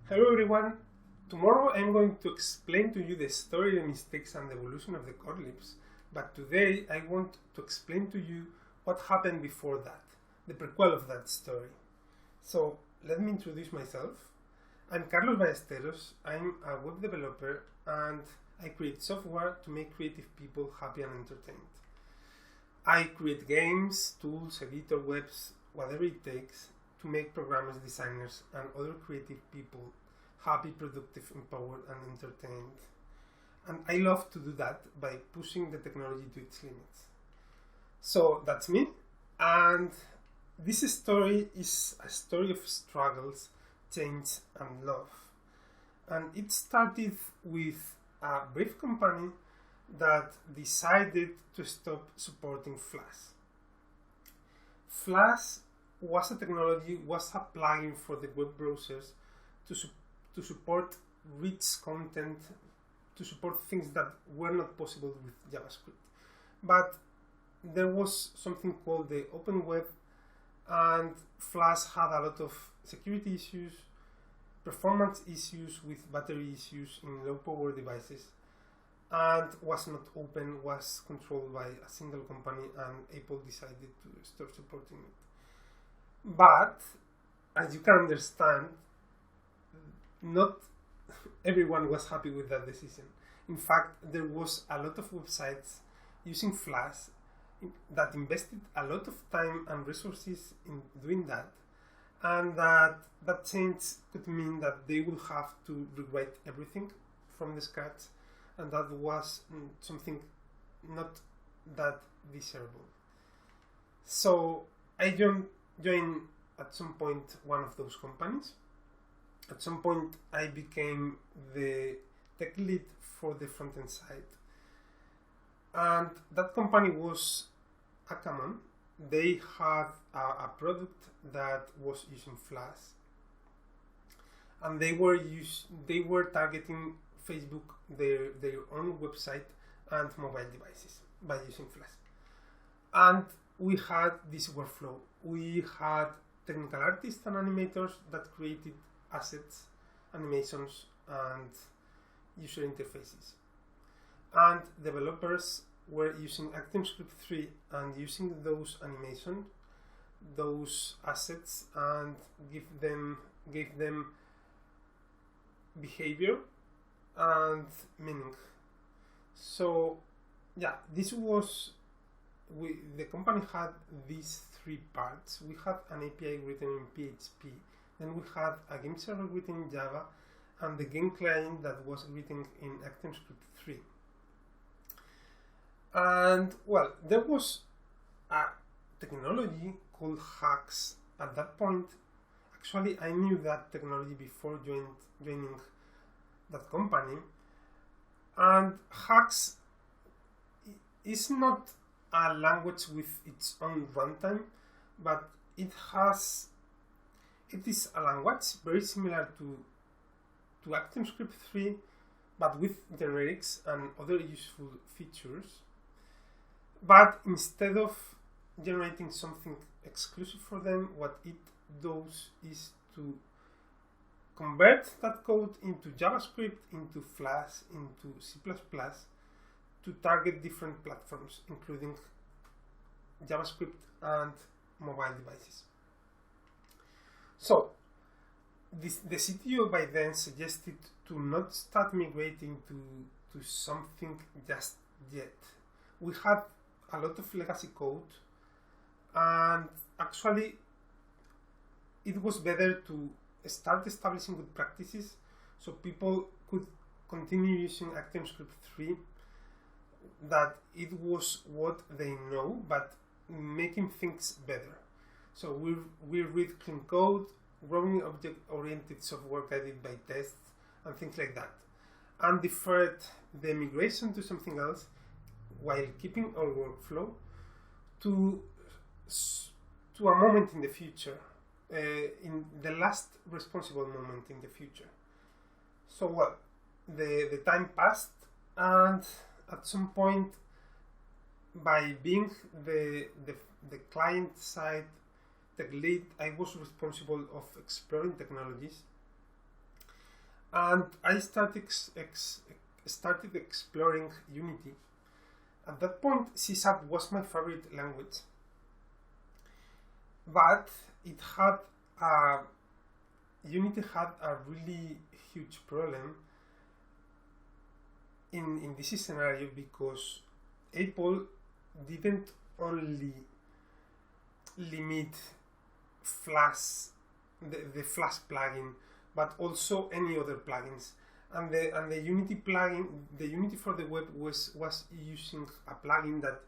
Hello everyone. Tomorrow I'm going to explain to you the story, the mistakes and the evolution of the Korlibs. But today I want to explain to you what happened before that, the prequel of that story. So let me introduce myself. I'm Carlos Ballesteros. I'm a web developer and I create software to make creative people happy and entertained. I create games, tools, editor, webs, whatever it takes to make programmers, designers, and other creative people happy, productive, empowered, and entertained. And I love to do that by pushing the technology to its limits. So that's me. And this story is a story of struggles, change, and love. And it started with a brief company that decided to stop supporting Flash. Flash was a plugin for the web browsers to support rich content, to support things that were not possible with JavaScript. But there was something called the open web, and Flash had a lot of security issues, performance issues with battery issues in low power devices, and was not open, was controlled by a single company, and Apple decided to stop supporting it. But, as you can understand, not everyone was happy with that decision. In fact, there was a lot of websites using Flash that invested a lot of time and resources in doing that, and that change could mean that they will have to rewrite everything from the scratch, and that was something not that desirable. So I joined at some point one of those companies. At some point I became the tech lead for the front-end side. And that company was Akamon. They had a product that was using Flash. And they were targeting Facebook, their own website and mobile devices by using Flash. And we had this workflow. We had technical artists and animators that created assets, animations, and user interfaces. And developers were using ActionScript 3 and using those animations, those assets, and gave them behavior and meaning. So yeah, this was the company had these three parts. We had an API written in PHP, then we had a game server written in Java, and the game client that was written in ActionScript 3. And well, there was a technology called Hacks at that point. Actually, I knew that technology before joining that company. And Hacks is not a language with its own runtime, but it is a language very similar to ActionScript 3, but with generics and other useful features. But instead of generating something exclusive for them, what it does is to convert that code into JavaScript, into Flash, into C++, to target different platforms, including JavaScript and mobile devices. So, the CTO by then suggested to not start migrating to something just yet. We had a lot of legacy code, and actually it was better to start establishing good practices so people could continue using ActionScript 3, that it was what they know, but making things better. So we read clean code, growing object-oriented software guided by tests, and things like that, and deferred the migration to something else while keeping our workflow to a moment in the future, in the last responsible moment in the future. So well, the time passed, and at some point, by being the client side tech lead, I was responsible of exploring technologies And I started exploring Unity. At that point, C# was my favorite language, but Unity had a really huge problem in this scenario, because Apple didn't only limit Flash, the Flash plugin, but also any other plugins. And the Unity plugin, the Unity for the web was using a plugin that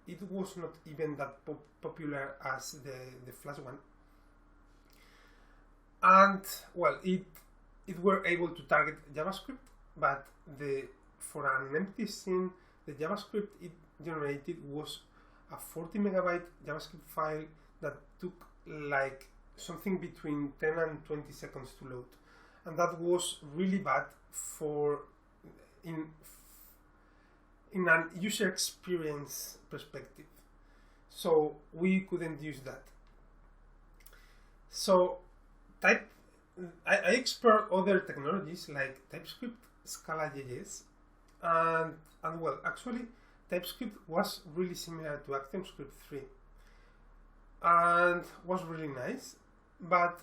it was not even that popular as the Flash one. And well, it were able to target JavaScript, but for an empty scene, the JavaScript it generated was a 40 megabyte JavaScript file that took like something between 10 and 20 seconds to load. And that was really bad in an user experience perspective. So we couldn't use that. So I explored other technologies like TypeScript, Scala.js, and well, actually TypeScript was really similar to ActionScript 3 and was really nice, but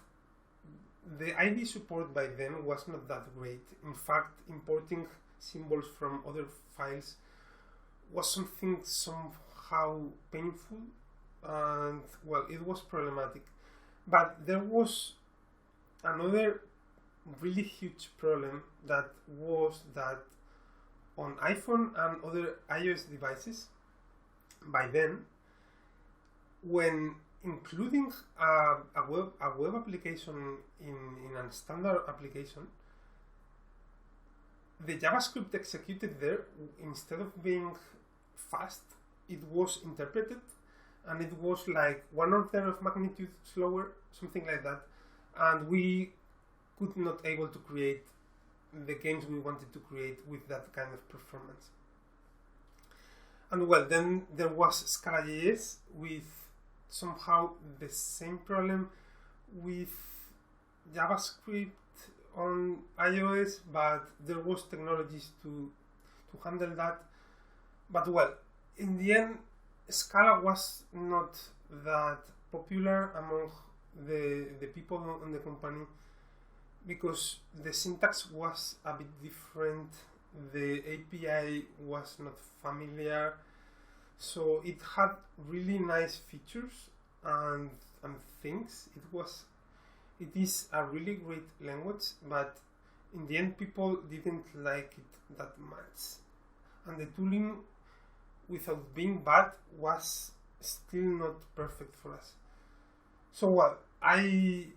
the IDE support by then was not that great. In fact, importing symbols from other files was something somehow painful, and well, it was problematic. But there was another really huge problem, that was that on iPhone and other iOS devices, by then, when including a web application in a standard application, the JavaScript executed there, instead of being fast, it was interpreted, and it was like 1 order of magnitude slower, something like that, and we could not able to create the games we wanted to create with that kind of performance. And well, then there was Scala.js with somehow the same problem with JavaScript on iOS, but there was technologies to handle that. But well, in the end, Scala was not that popular among the people on the company, because the syntax was a bit different, the API was not familiar, so it had really nice features and things. It is a really great language, but in the end people didn't like it that much. And the tooling, without being bad, was still not perfect for us. So well, I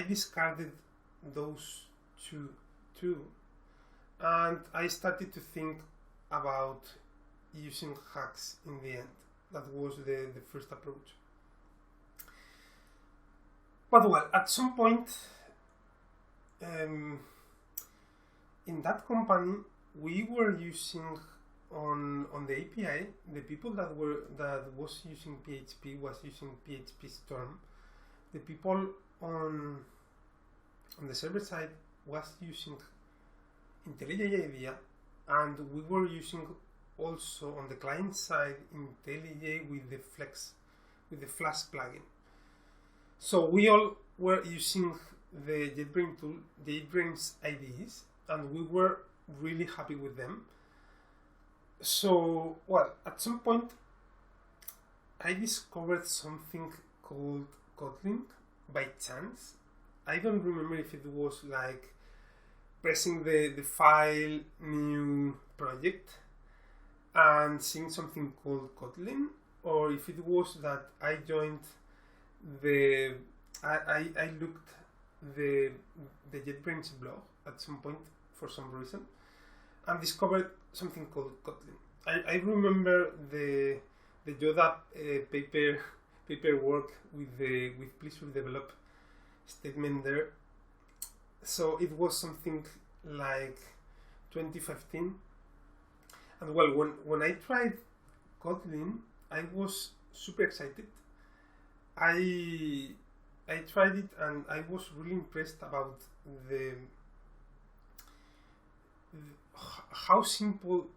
discarded those two, and I started to think about using hacks in the end. That was the first approach. But well, at some point in that company, we were using on the API, the people that was using PHP was using PHP Storm. The people on the server side was using IntelliJ IDEA, and we were using also on the client side IntelliJ with the Flash plugin. So we all were using the JetBrains tool, JetBrains IDEs, and we were really happy with them. So well, at some point I discovered something called Kotlin by chance. I don't remember if it was like pressing the file new project and seeing something called Kotlin, or if it was that I joined I looked the JetBrains blog at some point for some reason and discovered something called Kotlin. I remember the Yoda paperwork with please develop statement there. So it was something like 2015, and well, when I tried Kotlin, I was super excited. I I tried it and I was really impressed about the how simple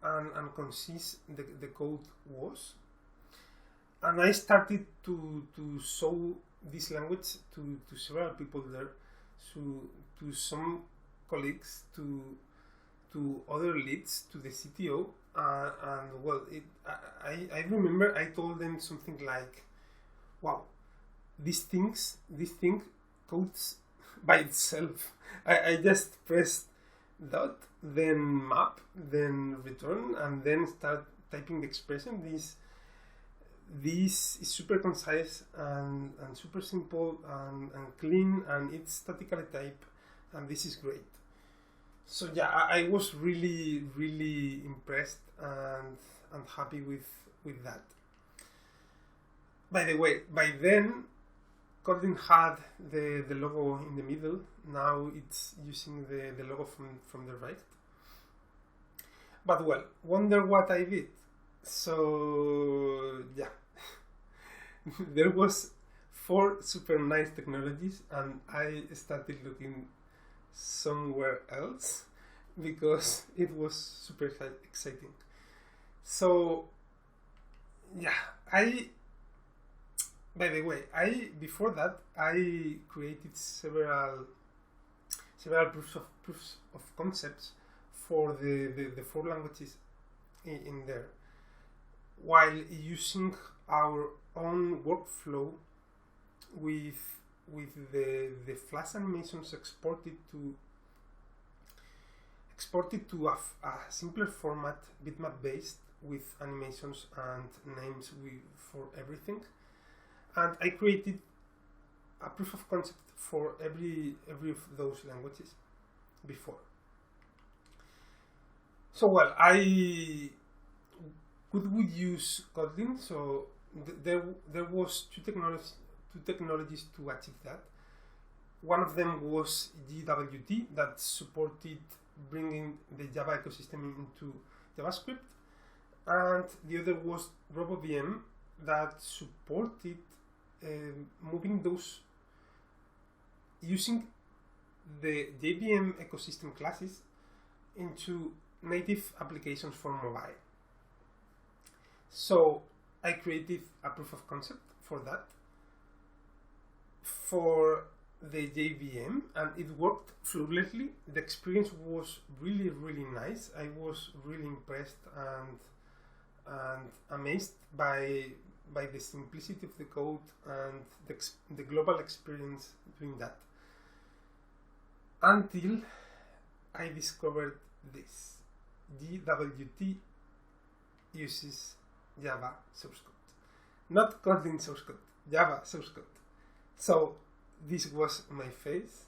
and concise the code was. And I started to show this language to several people there, to some colleagues, to other leads, to the CTO, and well, I remember I told them something like, "Wow, this thing codes by itself. I just pressed dot, then map, then return, and then start typing the expression. This is super concise and super simple and clean, and it's statically typed, and this is great." So yeah, I was really, really impressed and happy with that. By the way, by then, KorGE had the logo in the middle. Now it's using the logo from the right. But well, wonder what I did. So yeah, there was 4 super nice technologies, and I started looking somewhere else because it was super exciting. So yeah, by the way, before that I created several proofs of concepts for the 4 languages in there, while using our own workflow with the flash animations exported to a simpler format, bitmap based, with animations and names for everything. And I created a proof of concept for every of those languages before. So well, could we use KorGE? So there was two technologies to achieve that. One of them was GWT, that supported bringing the Java ecosystem into JavaScript, and the other was RoboVM, that supported moving those using the JVM ecosystem classes into native applications for mobile. So I created a proof of concept for that, for the JVM, and it worked flawlessly. The experience was really, really nice. I was really impressed and amazed by the simplicity of the code and the global experience doing that. Until I discovered this. GWT uses Java source code. Not KorGE source code, Java source code. So this was my face.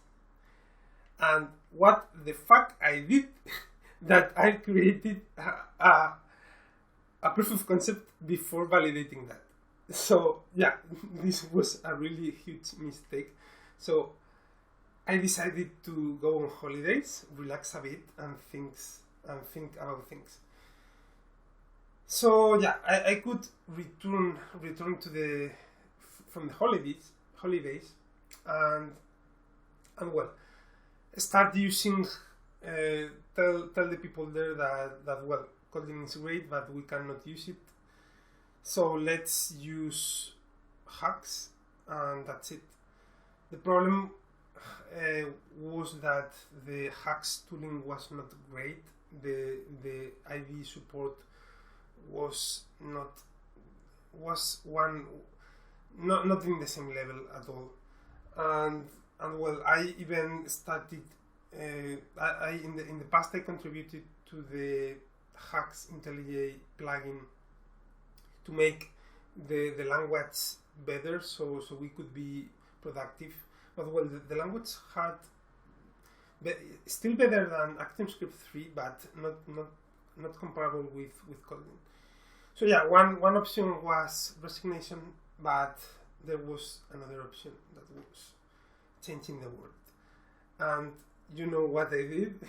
And what the fuck I did, that I created a proof of concept before validating that. So yeah, this was a really huge mistake. So I decided to go on holidays, relax a bit, and think about things. So yeah, I could return to from the holidays, and well, start using tell the people there that well, KorGE is great, but we cannot use it. So let's use hacks, and that's it. The problem was that the hacks tooling was not great. The IDE support was not in the same level at all. And well, I even started. I in the past I contributed to the hacks IntelliJ plugin to make the language better, so we could be productive. But well, the language had still better than ActionScript 3, but not comparable with KorGE. So yeah, one option was resignation, but there was another option that was changing the world. And you know what I did?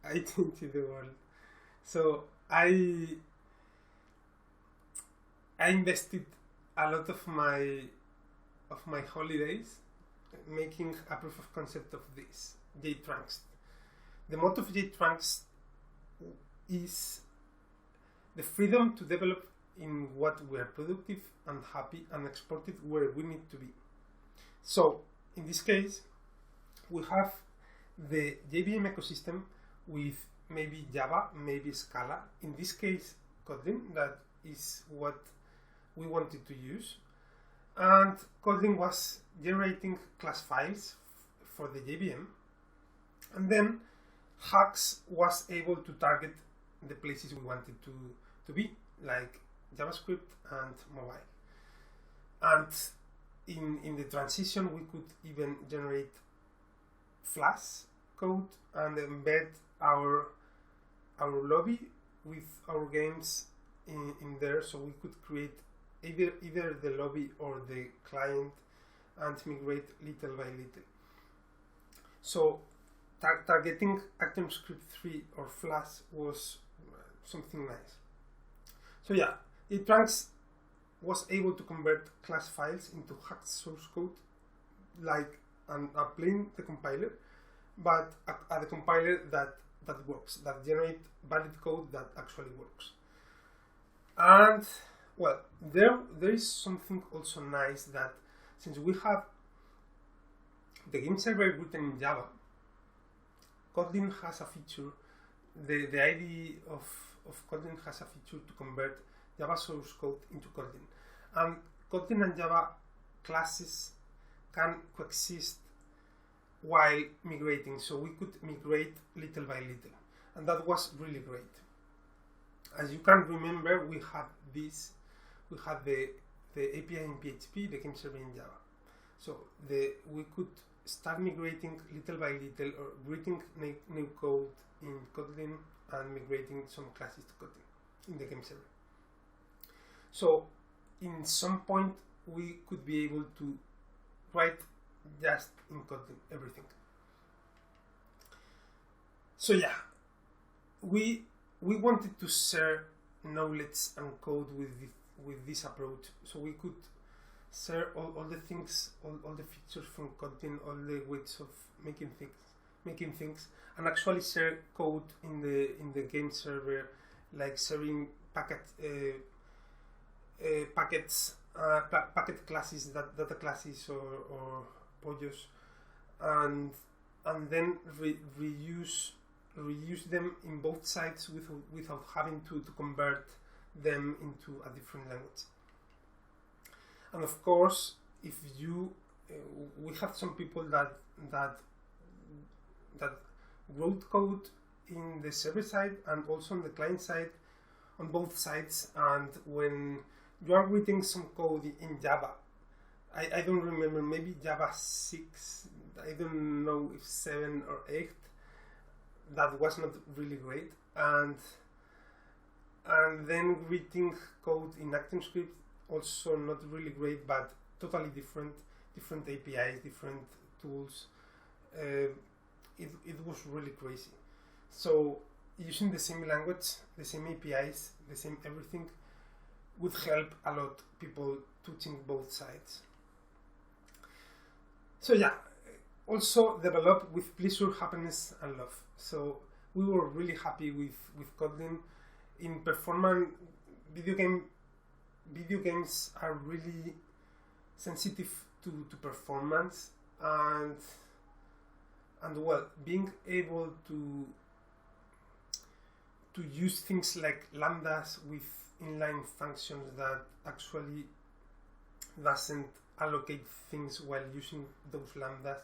I changed the world. So I invested a lot of my of my holidays making a proof of concept of this, JTrunks. The motto of JTrunks is the freedom to develop in what we are productive and happy and export it where we need to be. So, in this case, we have the JVM ecosystem with maybe Java, maybe Scala. In this case, Kotlin, that is what we wanted to use. And Kotlin was generating class files for the JVM. And then Hux was able to target the places we wanted to be, like JavaScript and mobile. And in the transition, we could even generate Flash code and embed our lobby with our games in there, so we could create either the lobby or the client and migrate little by little. So targeting ActionScript 3 or Flash was something nice. So yeah, JTrunks was able to convert class files into hacked source code, like applying the compiler, but a compiler that works, that generates valid code that actually works. And well, there is something also nice, that since we have the game server written in Java, Kotlin has a feature, the IDE of Kotlin has a feature to convert Java source code into Kotlin. And Kotlin and Java classes can coexist while migrating, so we could migrate little by little, and that was really great. As you can remember, we had the API in PHP, the game server in Java. So we could start migrating little by little, or writing new code in Kotlin and migrating some classes to Kotlin in the game server. So in some point, we could be able to write just in Kotlin everything. So yeah, we wanted to share knowledge and code with this approach, so we could share all the things, all the features from Kotlin, all the ways of making things, and actually share code in the game server, like sharing packet classes, data classes or pollos, and then reuse them in both sides without having to convert them into a different language. And of course, if we have some people that wrote code in the server side and also on the client side, on both sides, and when you are writing some code in Java, I don't remember, maybe Java 6, I don't know if 7 or 8, that was not really great, and then writing code in ActionScript, also not really great, but totally different APIs, different tools. It was really crazy. So using the same language, the same APIs, the same everything would help a lot people touching both sides. So yeah, also develop with pleasure, happiness, and love. So we were really happy with Kotlin. In performance, video games are really sensitive to performance, and well, being able to use things like lambdas with inline functions that actually doesn't allocate things while using those lambdas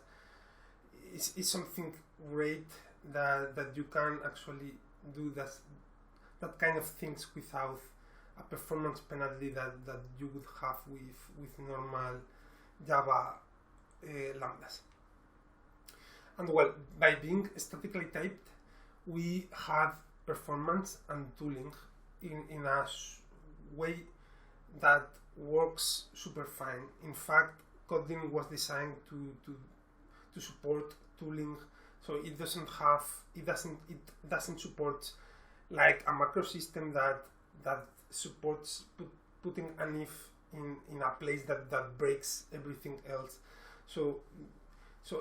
is something great, that you can actually do that kind of things without a performance penalty that you would have with normal Java lambdas. And well, by being statically typed, we have performance and tooling in a way that works super fine. In fact, Kotlin was designed to support tooling, so it doesn't support like a macro system that supports putting an if in a place that breaks everything else. So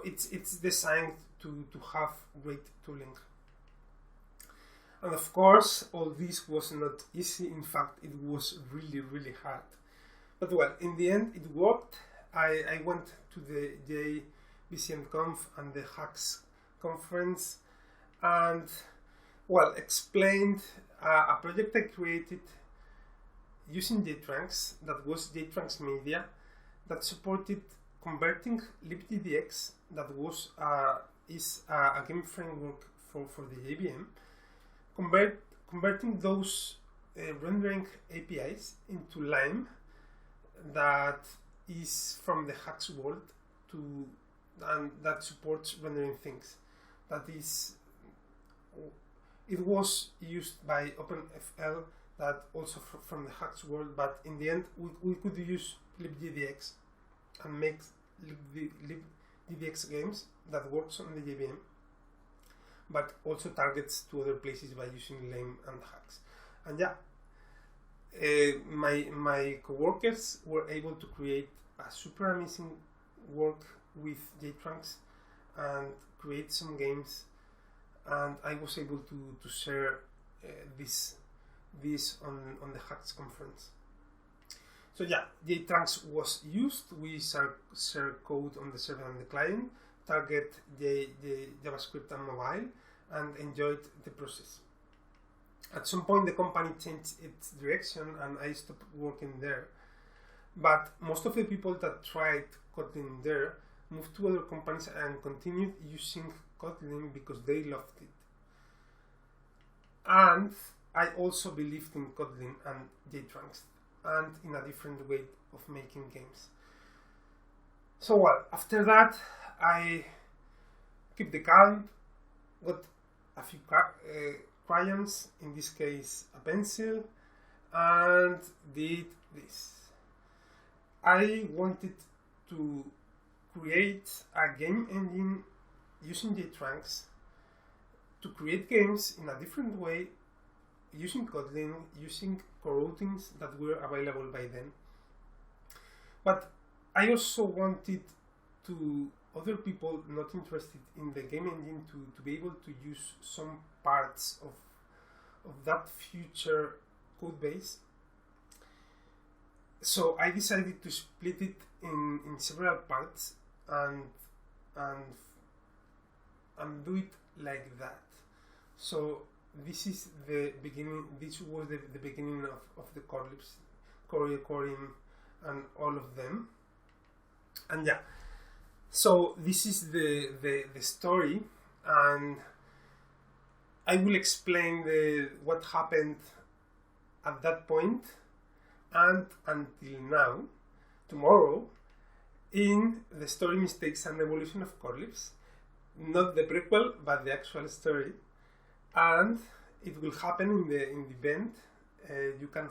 it's designed to have great tooling. And of course, all this was not easy. In fact, it was really, really hard. But well, in the end, it worked. I went to the JBCNConf and the Hacks conference and, well, explained a project I created using JTrunks, that was JTrunks Media, that supported converting libgdx, that was is a game framework for the JVM, converting those rendering APIs into Lime, that is from the Hacks world, and that supports rendering things. That is, it was used by OpenFL, that also from the Hacks world, but in the end we could use libgdx and make libgdx games that works on the JVM, but also targets to other places by using Lime and Hacks. And yeah, my co-workers were able to create a super amazing work with JTrunks and create some games, and I was able to share this on the Hacks conference. So yeah, JTrunks was used. We share code on the server and the client, target the JavaScript and mobile, and enjoyed the process. At some point, the company changed its direction and I stopped working there. But most of the people that tried Kotlin there moved to other companies and continued using Kotlin because they loved it. And I also believed in Kotlin and JTrunks, and in a different way of making games. So well, after that, I kept the calm, got a few crayons, in this case a pencil, and did this. I wanted to create a game engine using JTrunks to create games in a different way, using Kotlin, using coroutines that were available by then. But I also wanted to other people not interested in the game engine to be able to use some parts of that future code base. So I decided to split it in several parts and do it like that. So this is the beginning. This was the beginning of the Korlibs, KorGE, Korim, and all of them. And yeah, so this is the story, and I will explain what happened at that point and until now, tomorrow, in the story Mistakes and Evolution of Korlibs. Not the prequel, but the actual story. And it will happen in the event. You can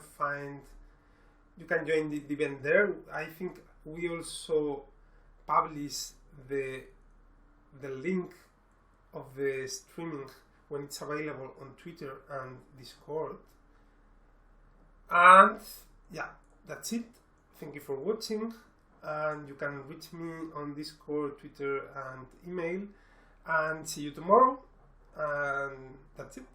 join the event there. I think we also publish the link of the streaming when it's available on Twitter and Discord. And yeah, that's it. Thank you for watching, and you can reach me on Discord, Twitter, and email. And see you tomorrow. And that's it.